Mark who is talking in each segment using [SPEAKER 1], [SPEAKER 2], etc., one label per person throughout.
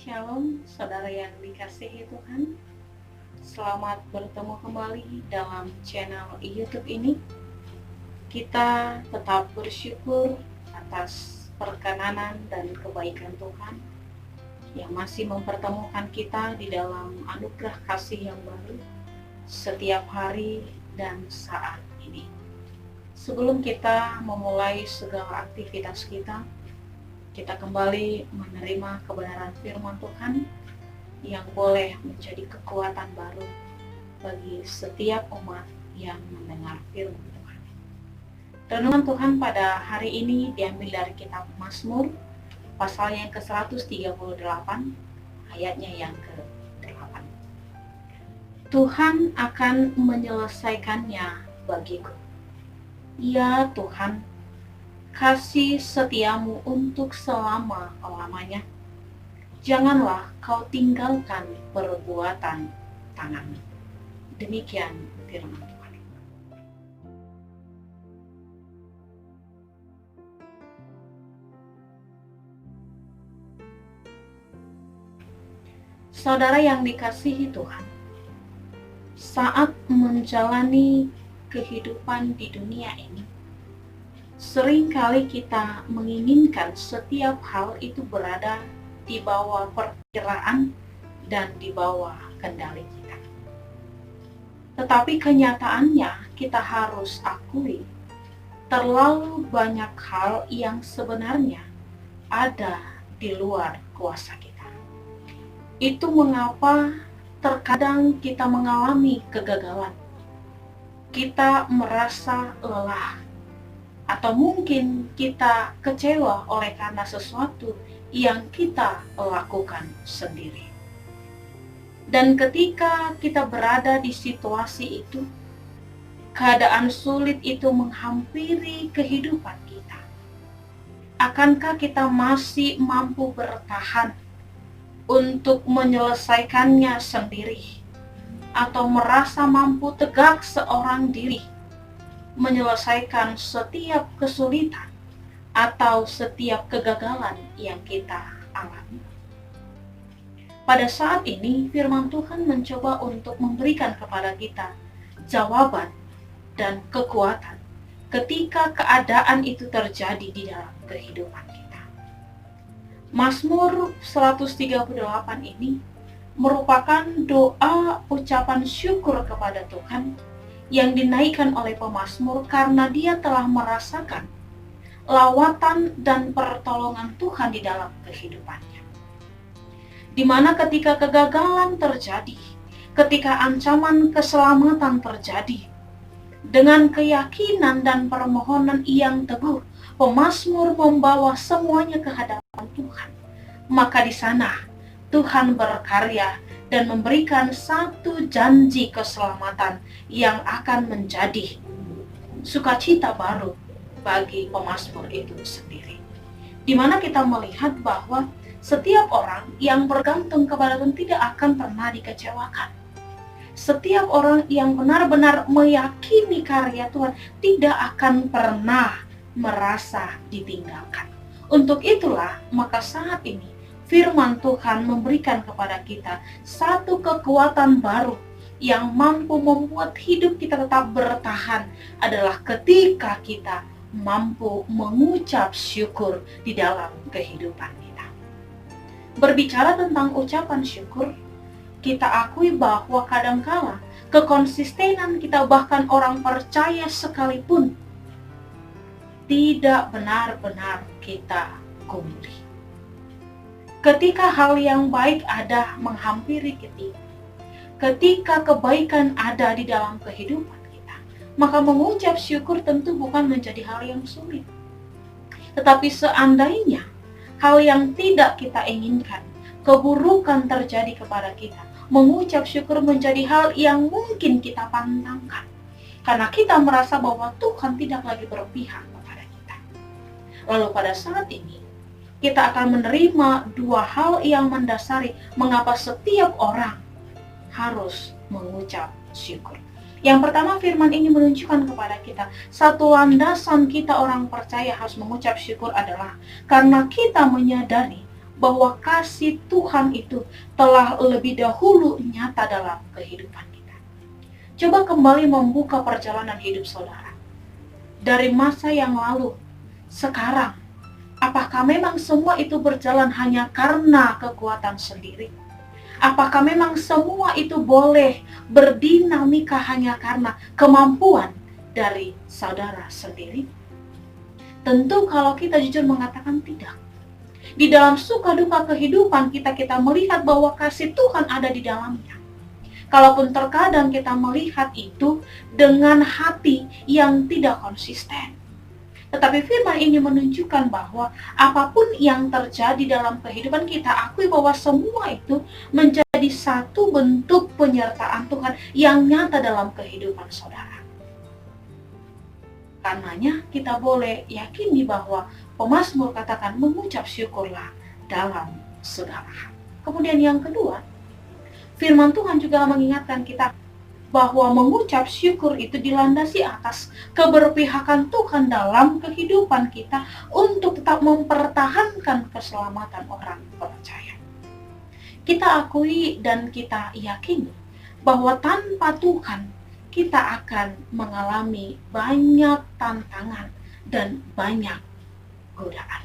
[SPEAKER 1] Shalom, saudara yang dikasihi Tuhan. Selamat bertemu kembali dalam channel YouTube ini. Kita tetap bersyukur atas perkenanan dan kebaikan Tuhan yang masih mempertemukan kita di dalam anugerah kasih yang baru setiap hari dan saat ini. Sebelum kita memulai segala aktivitas kita kembali menerima kebenaran firman Tuhan yang boleh menjadi kekuatan baru bagi setiap umat yang mendengar firman Tuhan. Renungan Tuhan pada hari ini diambil dari kitab Mazmur, pasal yang ke-138, ayatnya yang ke-8. Tuhan akan menyelesaikannya bagiku. Ya Tuhan, kasih setiamu untuk selama-lamanya. Janganlah kau tinggalkan perbuatan tanganmu. Demikian firman Tuhan. Saudara yang dikasihi Tuhan, saat menjalani kehidupan di dunia ini, seringkali kita menginginkan setiap hal itu berada di bawah perkiraan dan di bawah kendali kita. Tetapi kenyataannya kita harus akui terlalu banyak hal yang sebenarnya ada di luar kuasa kita. Itu mengapa terkadang kita mengalami kegagalan. Kita merasa lelah, atau mungkin kita kecewa oleh karena sesuatu yang kita lakukan sendiri. Dan ketika kita berada di situasi itu, keadaan sulit itu menghampiri kehidupan kita. Akankah kita masih mampu bertahan untuk menyelesaikannya sendiri, atau merasa mampu tegak seorang diri menyelesaikan setiap kesulitan atau setiap kegagalan yang kita alami? Pada saat ini firman Tuhan mencoba untuk memberikan kepada kita jawaban dan kekuatan ketika keadaan itu terjadi di dalam kehidupan kita. Mazmur 138 ini merupakan doa ucapan syukur kepada Tuhan yang dinaikkan oleh pemazmur karena dia telah merasakan lawatan dan pertolongan Tuhan di dalam kehidupannya. Di mana ketika kegagalan terjadi, ketika ancaman keselamatan terjadi, dengan keyakinan dan permohonan yang teguh, pemazmur membawa semuanya ke hadapan Tuhan. Maka di sana Tuhan berkarya dan memberikan satu janji keselamatan yang akan menjadi sukacita baru bagi pemazmur itu sendiri. Di mana kita melihat bahwa setiap orang yang bergantung kepada Tuhan tidak akan pernah dikecewakan. Setiap orang yang benar-benar meyakini karya Tuhan tidak akan pernah merasa ditinggalkan. Untuk itulah maka saat ini firman Tuhan memberikan kepada kita satu kekuatan baru yang mampu membuat hidup kita tetap bertahan adalah ketika kita mampu mengucap syukur di dalam kehidupan kita. Berbicara tentang ucapan syukur, kita akui bahwa kadangkala kekonsistenan kita, bahkan orang percaya sekalipun, tidak benar-benar kita gumuli. Ketika hal yang baik ada menghampiri kita, ketika kebaikan ada di dalam kehidupan kita, maka mengucap syukur tentu bukan menjadi hal yang sulit. Tetapi seandainya hal yang tidak kita inginkan, keburukan terjadi kepada kita, mengucap syukur menjadi hal yang mungkin kita pantangkan. Karena kita merasa bahwa Tuhan tidak lagi berpihak kepada kita. Lalu pada saat ini, kita akan menerima dua hal yang mendasari mengapa setiap orang harus mengucap syukur. Yang pertama, firman ini menunjukkan kepada kita satu landasan kita orang percaya harus mengucap syukur adalah karena kita menyadari bahwa kasih Tuhan itu telah lebih dahulu nyata dalam kehidupan kita. Coba kembali membuka perjalanan hidup saudara. Dari masa yang lalu, sekarang, apakah memang semua itu berjalan hanya karena kekuatan sendiri? Apakah memang semua itu boleh berdinamika hanya karena kemampuan dari saudara sendiri? Tentu kalau kita jujur mengatakan tidak. Di dalam suka duka kehidupan kita melihat bahwa kasih Tuhan ada di dalamnya. Kalaupun terkadang kita melihat itu dengan hati yang tidak konsisten. Tetapi firman ini menunjukkan bahwa apapun yang terjadi dalam kehidupan kita, akui bahwa semua itu menjadi satu bentuk penyertaan Tuhan yang nyata dalam kehidupan saudara. Karenanya kita boleh yakini bahwa pemazmur katakan mengucap syukurlah dalam segala hal. Kemudian yang kedua, firman Tuhan juga mengingatkan kita bahwa mengucap syukur itu dilandasi atas keberpihakan Tuhan dalam kehidupan kita untuk tetap mempertahankan keselamatan orang percaya. Kita akui dan kita yakini bahwa tanpa Tuhan kita akan mengalami banyak tantangan dan banyak godaan.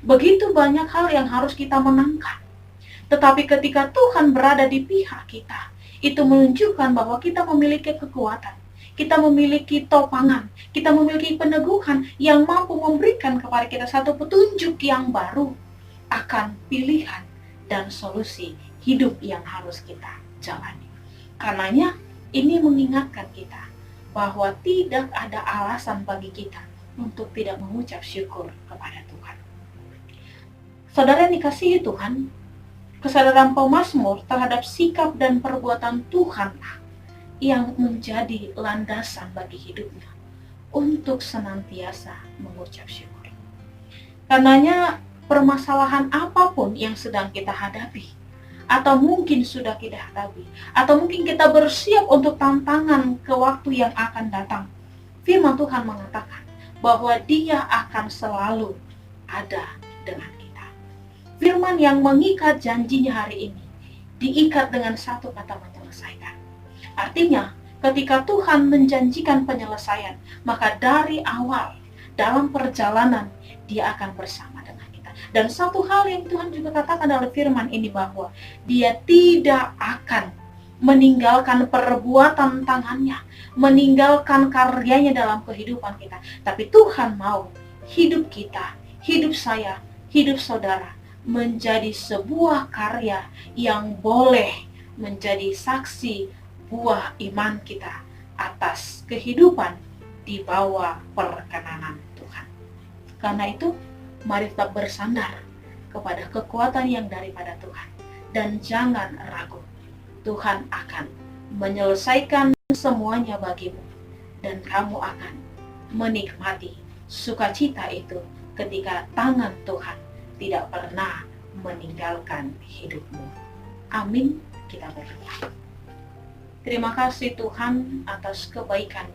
[SPEAKER 1] Begitu banyak hal yang harus kita menangkan. Tetapi ketika Tuhan berada di pihak kita, itu menunjukkan bahwa kita memiliki kekuatan, kita memiliki topangan, kita memiliki peneguhan yang mampu memberikan kepada kita satu petunjuk yang baru akan pilihan dan solusi hidup yang harus kita jalani. Karenanya ini mengingatkan kita bahwa tidak ada alasan bagi kita untuk tidak mengucap syukur kepada Tuhan. Saudara yang dikasihi Tuhan, kesadaran pemazmur terhadap sikap dan perbuatan Tuhanlah yang menjadi landasan bagi hidupnya untuk senantiasa mengucap syukur. Karenanya permasalahan apapun yang sedang kita hadapi, atau mungkin sudah kita hadapi, atau mungkin kita bersiap untuk tantangan ke waktu yang akan datang, firman Tuhan mengatakan bahwa Dia akan selalu ada dengan kita. Firman yang mengikat janjinya hari ini diikat dengan satu kata menyelesaikan. Artinya, ketika Tuhan menjanjikan penyelesaian, maka dari awal dalam perjalanan Dia akan bersama dengan kita. Dan satu hal yang Tuhan juga katakan dalam firman ini bahwa Dia tidak akan meninggalkan perbuatan tangannya, meninggalkan karyanya dalam kehidupan kita. Tapi Tuhan mau hidup kita, hidup saya, hidup saudara menjadi sebuah karya yang boleh menjadi saksi buah iman kita atas kehidupan di bawah perkenanan Tuhan. Karena itu, mari tetap bersandar kepada kekuatan yang daripada Tuhan. Dan jangan ragu, Tuhan akan menyelesaikan semuanya bagimu. Dan kamu akan menikmati sukacita itu ketika tangan Tuhan tidak pernah meninggalkan hidupmu. Amin. Kita berdoa. Terima kasih Tuhan atas kebaikan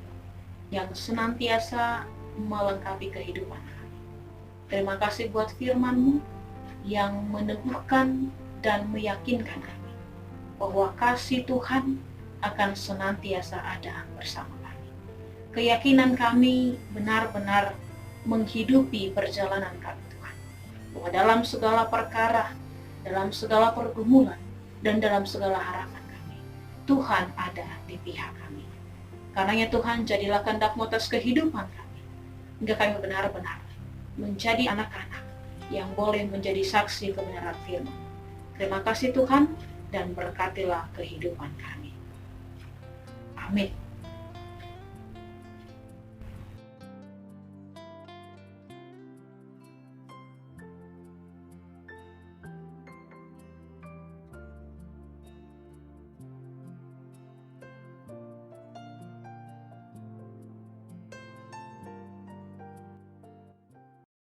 [SPEAKER 1] yang senantiasa melengkapi kehidupan kami. Terima kasih buat firman-Mu yang meneguhkan dan meyakinkan kami bahwa kasih Tuhan akan senantiasa ada bersama kami. Keyakinan kami benar-benar menghidupi perjalanan kami, bahwa dalam segala perkara, dalam segala pergumulan, dan dalam segala harapan kami, Tuhan ada di pihak kami. Karenanya Tuhan, jadilah kehendak-Mu atas kehidupan kami, hingga kami benar-benar menjadi anak-anak yang boleh menjadi saksi kebenaran firman. Terima kasih Tuhan, dan berkatilah kehidupan kami. Amin.